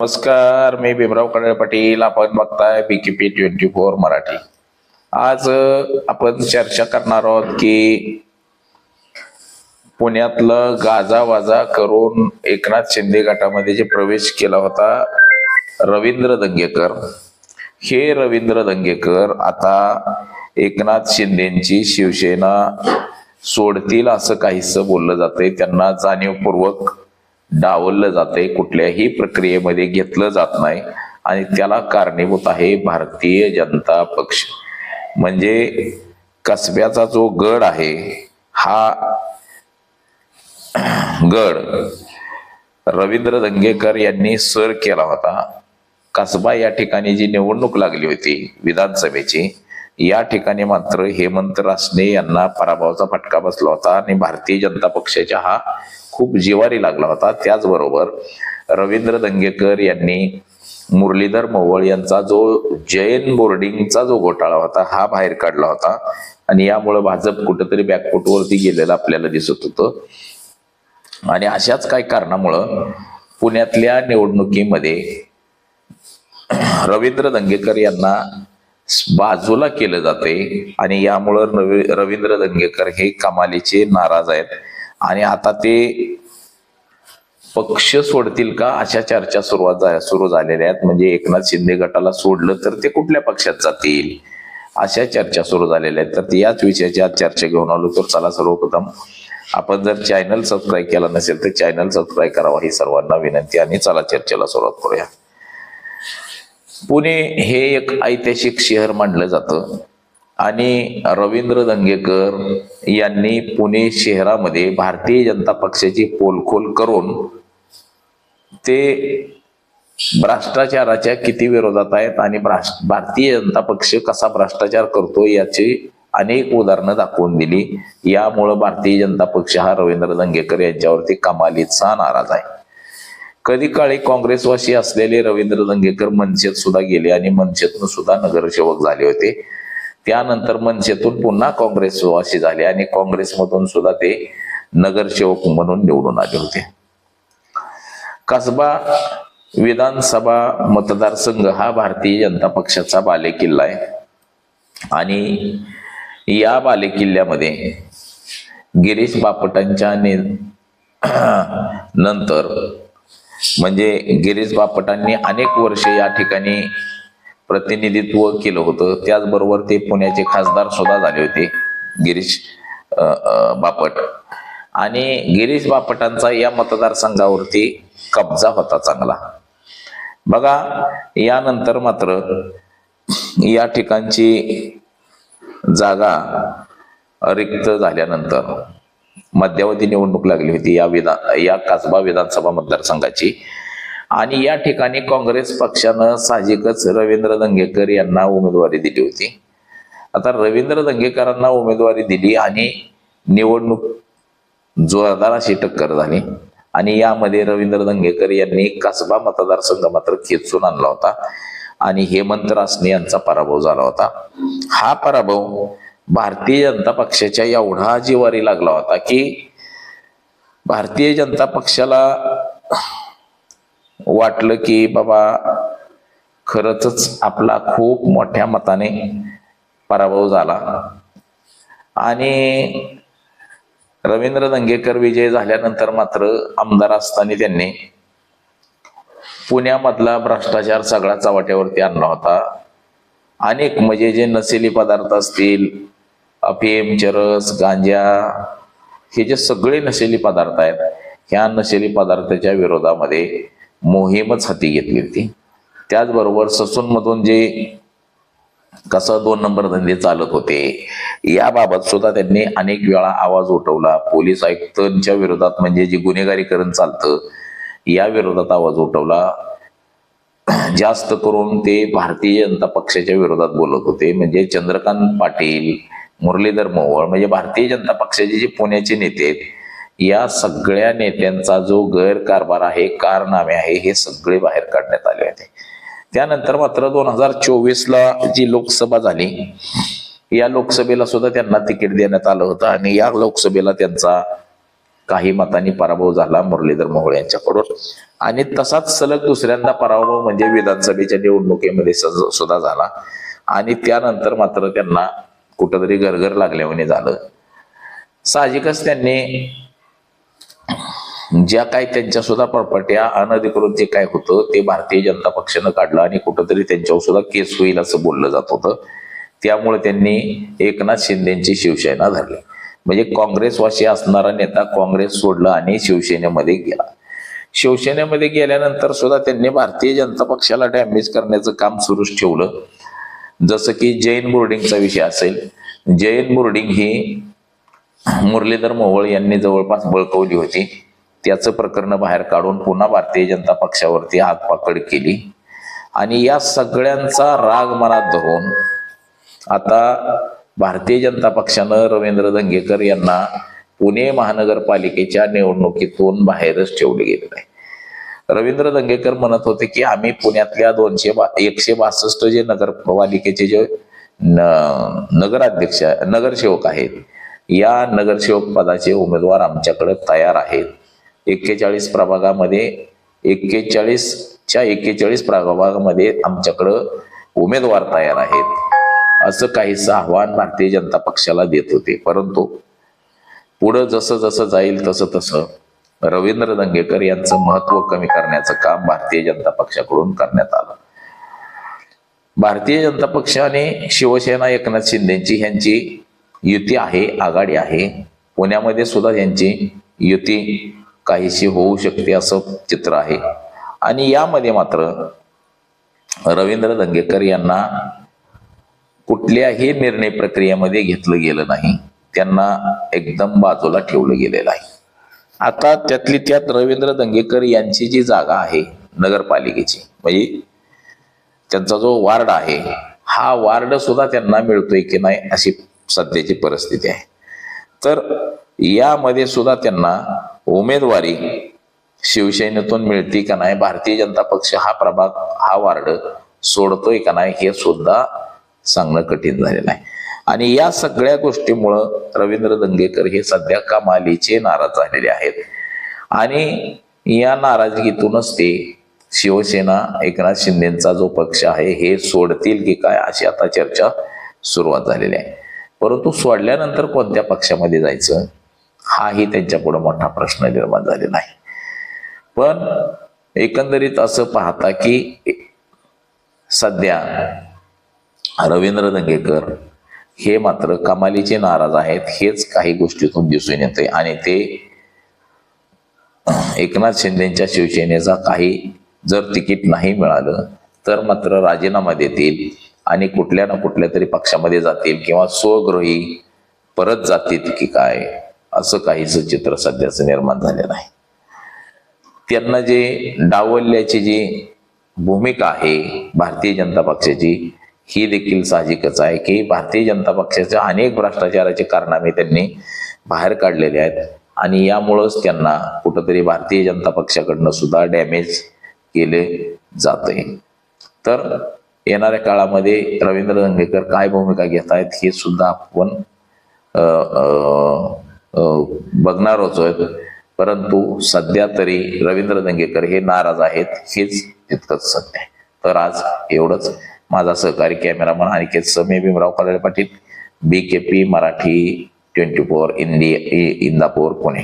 नमस्कार, मी भीमराव कडाळे पाटील. आपण बघताय BKP 24 मराठी. आज आपण चर्चा करणार आहोत की पुण्यातलं गाजावाजा करून एकनाथ शिंदे गटामध्ये जे प्रवेश केला होता रवींद्र दंगेकर, हे रवींद्र दंगेकर आता एकनाथ शिंदेची शिवसेना सोडतील असं काहीसं बोललं जातंय. त्यांना जाणीवपूर्वक डावललं जाते, कुठल्याही प्रक्रियेमध्ये घेतलं जात नाही आणि त्याला कारणीभूत आहे भारतीय जनता पक्ष. म्हणजे कसब्याचा जो गड आहे हा गड रवींद्र दंगेकर यांनी सर केला होता. कसबा या ठिकाणी जी निवडणूक लागली होती विधानसभेची, या ठिकाणी मात्र हेमंत रासने यांना पराभवाचा फटका बसला होता आणि भारतीय जनता पक्षाच्या हा खूप जिवारी लागला होता. त्याचबरोबर रवींद्र दंगेकर यांनी मुरलीधर मोहोळ यांचा जो जैन बोर्डिंगचा जो घोटाळा होता हा बाहेर काढला होता आणि यामुळे भाजप कुठेतरी बॅकफुटवरती गेलेलं आपल्याला दिसत होतं. आणि अशाच काही कारणामुळं पुण्यातल्या निवडणुकीमध्ये रवींद्र दंगेकर यांना बाजूला केलं जाते आणि यामुळं रवींद्र दंगेकर हे कमालीचे नाराज आहेत आणि आता ते पक्ष सोडतील का अशा चर्चा सुरू झालेल्या आहेत. म्हणजे एकनाथ शिंदे गटाला सोडलं तर ते कुठल्या पक्षात जातील अशा चर्चा सुरू झालेल्या आहेत. तर याच विषयाची आज चर्चा घेऊन आलो. तर चला, सर्वप्रथम आपण जर चॅनल सबस्क्राईब केला नसेल तर चॅनल सबस्क्राईब करावा ही सर्वांना विनंती आणि चला चर्चेला सुरुवात करूया. पुणे हे एक ऐतिहासिक शहर मानलं जातं आणि रवींद्र दंगेकर यांनी पुणे शहरामध्ये भारतीय जनता पक्षाची पोलखोल करून ते भ्रष्टाचाराच्या किती विरोधात आहेत आणि भारतीय जनता पक्ष कसा भ्रष्टाचार करतो याची अनेक उदाहरणं दाखवून दिली. यामुळं भारतीय जनता पक्ष हा रवींद्र दंगेकर यांच्यावरती कमालीचा नाराज आहे. कधी काळी काँग्रेसवासी असलेले रवींद्र दंगेकर मनसेत सुद्धा गेले आणि मनसेतून सुद्धा नगरसेवक झाले होते. त्यानंतर मनसेतून पुन्हा काँग्रेसवासी झाले आणि काँग्रेसमधून सुद्धा ते नगरसेवक म्हणून निवडून आले होते. कसबा विधानसभा मतदारसंघ हा भारतीय जनता पक्षाचा बालेकिल्ला आहे आणि या बालेकिल्ल्यामध्ये गिरीश बापटांच्या नंतर म्हणजे गिरीश बापटांनी अनेक वर्ष या ठिकाणी प्रतिनिधित्व केलं होतं. त्याचबरोबर ते पुण्याचे खासदार सुद्धा झाले होते गिरीश बापट आणि गिरीश बापटांचा या मतदारसंघावरती कब्जा होता चांगला. बघा, यानंतर मात्र या ठिकाणची जागा रिक्त झाल्यानंतर मध्यावधी निवडणूक लागली होती या कसबा विधानसभा मतदारसंघाची आणि या ठिकाणी काँग्रेस पक्षानं साहजिकच रवींद्र दंगेकर यांना उमेदवारी दिली होती. आता रवींद्र दंगेकरांना उमेदवारी दिली आणि निवडणूक जोरदार अशी टक्कर झाली आणि यामध्ये रवींद्र दंगेकर यांनी कसबा मतदारसंघ मात्र खेचून आणला होता आणि हेमंत रासने यांचा पराभव झाला होता. हा पराभव भारतीय जनता पक्षाच्या एवढा जिवारी लागला होता की भारतीय जनता पक्षाला वाटलं की बाबा खरंच आपला खूप मोठ्या मताने पराभव झाला आणि रवींद्र दंगेकर विजय झाल्यानंतर मात्र आमदार असताना त्यांनी पुण्यामधला भ्रष्टाचार सगळा चव्हाट्यावरती आणला होता. अनेक म्हणजे जे नशेली पदार्थ असतील, अफीम, चरस, गांजा, हे जे सगळे नशेली पदार्थ आहेत, ह्या नशेली पदार्थाच्या विरोधामध्ये मोहीमच हाती घेतली होती. त्याचबरोबर ससूनमधून जे कसं 2 नंबर धंदे चालत होते याबाबत सुद्धा त्यांनी अनेक वेळा आवाज उठवला. पोलीस आयुक्तांच्या विरोधात म्हणजे जे गुन्हेगारीकरण चालतं या विरोधात आवाज उठवला. जास्त करून ते भारतीय जनता पक्षाच्या विरोधात बोलत होते. म्हणजे चंद्रकांत पाटील, मुरलीधर मोहोळ, म्हणजे भारतीय जनता पक्षाचे जे पुण्याचे नेते आहेत या सगळ्या नेत्यांचा जो गैरकारभार आहे, कारनामे आहे, हे सगळे बाहेर काढण्यात आले होते. त्यानंतर मात्र 2024ला जी लोकसभा झाली या लोकसभेला सुद्धा त्यांना तिकीट देण्यात आलं होतं आणि या लोकसभेला त्यांचा काही मतांनी पराभव झाला मुरलीधर मोहोळ यांच्याकडून, आणि तसाच सलग दुसऱ्यांदा पराभव म्हणजे विधानसभेच्या निवडणुकीमध्ये सुद्धा झाला. आणि त्यानंतर मात्र त्यांना कुठंतरी गरगर लागल्याने झालं. साहजिकच त्यांनी ज्या काही त्यांच्या सुद्धा प्रॉपर्ट्या अनधिकृत जे काय होतं ते भारतीय जनता पक्षानं काढलं आणि कुठंतरी त्यांच्यावर सुद्धा केस होईल असं बोललं जात होतं. त्यामुळे त्यांनी एकनाथ शिंदेची शिवसेना धरली. म्हणजे काँग्रेसवासी असणारा नेता काँग्रेस सोडला आणि शिवसेनेमध्ये गेला. शिवसेनेमध्ये गेल्यानंतर सुद्धा त्यांनी भारतीय जनता पक्षाला डॅमेज करण्याचं काम सुरूच ठेवलं. जसं की जैन बोर्डिंगचा विषय असेल, जैन बोर्डिंग ही मुरलीधर मोहोळ यांनी जवळपास बळकवली होती. त्याचं प्रकरण बाहेर काढून पुन्हा भारतीय जनता पक्षावरती हातपाकड केली. आणि या सगळ्यांचा राग मनात धरून आता भारतीय जनता पक्षानं रवींद्र दंगेकर यांना पुणे महानगरपालिकेच्या निवडणुकीतून बाहेरच ठेवले गेलेलं आहे. रवींद्र दंगेकर म्हणत होते की आम्ही पुण्यातल्या 162 जे नगरपालिकेचे जे नगरसेवक आहेत, या नगरसेवक पदाचे उमेदवार आमच्याकडे तयार आहेत. 41 प्रभागामध्ये 41 प्रभागामध्ये आमच्याकडं उमेदवार तयार आहेत, असं काहीसं आव्हान भारतीय जनता पक्षाला देत होते. परंतु पुढं जसं जसं जाईल तसं तसं रवींद्र दंगेकर यांचं महत्व कमी करण्याचं काम भारतीय जनता पक्षाकडून करण्यात आलं. भारतीय जनता पक्षाने शिवसेना एकनाथ शिंदेची यांची युती आहे, आघाडी आहे. पुण्यामध्ये सुद्धा यांची युती काहीशी होऊ शकते असं चित्र आहे. आणि यामध्ये मात्र रवींद्र दंगेकर यांना कुठल्याही निर्णय प्रक्रियेमध्ये घेतलं गेलं नाही. त्यांना एकदम बाजूला ठेवलं गेलेलं आहे. आता त्यातली त्यात रवींद्र दंगेकर यांची जी जागा आहे नगरपालिकेची, म्हणजे त्यांचा जो वार्ड आहे, हा वार्ड सुद्धा त्यांना मिळतोय की नाही अशी सध्याची परिस्थिती आहे. तर यामध्ये सुद्धा त्यांना उमेदवारी शिवसेनेतून मिळते का नाही, भारतीय जनता पक्ष हा वार्ड सोडतोय का नाही, हे सुद्धा सांगणं कठीण झालेलं आहे. आणि या सगळ्या गोष्टीमुळं रवींद्र दंगेकर हे सध्या कमालीचे नाराज झालेले आहेत. आणि या नाराजगीतूनच ते शिवसेना एकनाथ शिंदेचा जो पक्ष आहे हे सोडतील की काय अशी आता चर्चा सुरुवात झालेली आहे. परंतु सोडल्यानंतर कोणत्या पक्षामध्ये जायचं हाही त्यांच्या पुढे मोठा प्रश्न निर्माण झालेला आहे. पण एकंदरीत असं पाहता की सध्या रवींद्र दंगेकर हे मात्र कमालीचे नाराज आहेत, हेच काही गोष्टीतून दिसून येते. आणि ते एकनाथ शिंदेच्या शिवसेनेचा काही जर तिकीट नाही मिळालं तर मात्र राजीनामा देतील आणि कुठल्या ना कुठल्या तरी पक्षामध्ये जातील किंवा स्वगृही परत जातील की काय, असं काहीच चित्र सध्याचं निर्माण झालेलं आहे. त्यांना जे डावलल्याची जी भूमिका आहे भारतीय जनता पक्षाची, ही देखील साहजिकच आहे की भारतीय जनता पक्षाच्या अनेक भ्रष्टाचाराचे कारनामे त्यांनी बाहेर काढलेले आहेत. आणि यामुळंच त्यांना कुठंतरी भारतीय जनता पक्षाकडनं सुद्धा डॅमेज केले जाते. तर येणाऱ्या काळामध्ये रवींद्र दंगेकर काय भूमिका घेत आहेत हे सुद्धा आपण बघणार आहोत. परंतु सध्या तरी रवींद्र दंगेकर हे नाराज आहेत, हेच तितकंच सत्य आहे. तर आज एवढंच. माझा सहकारी कॅमेरामन अनिकेत समे, भीमराव खराळे पाटील, BKP मराठी 24 इंदापूर पुणे.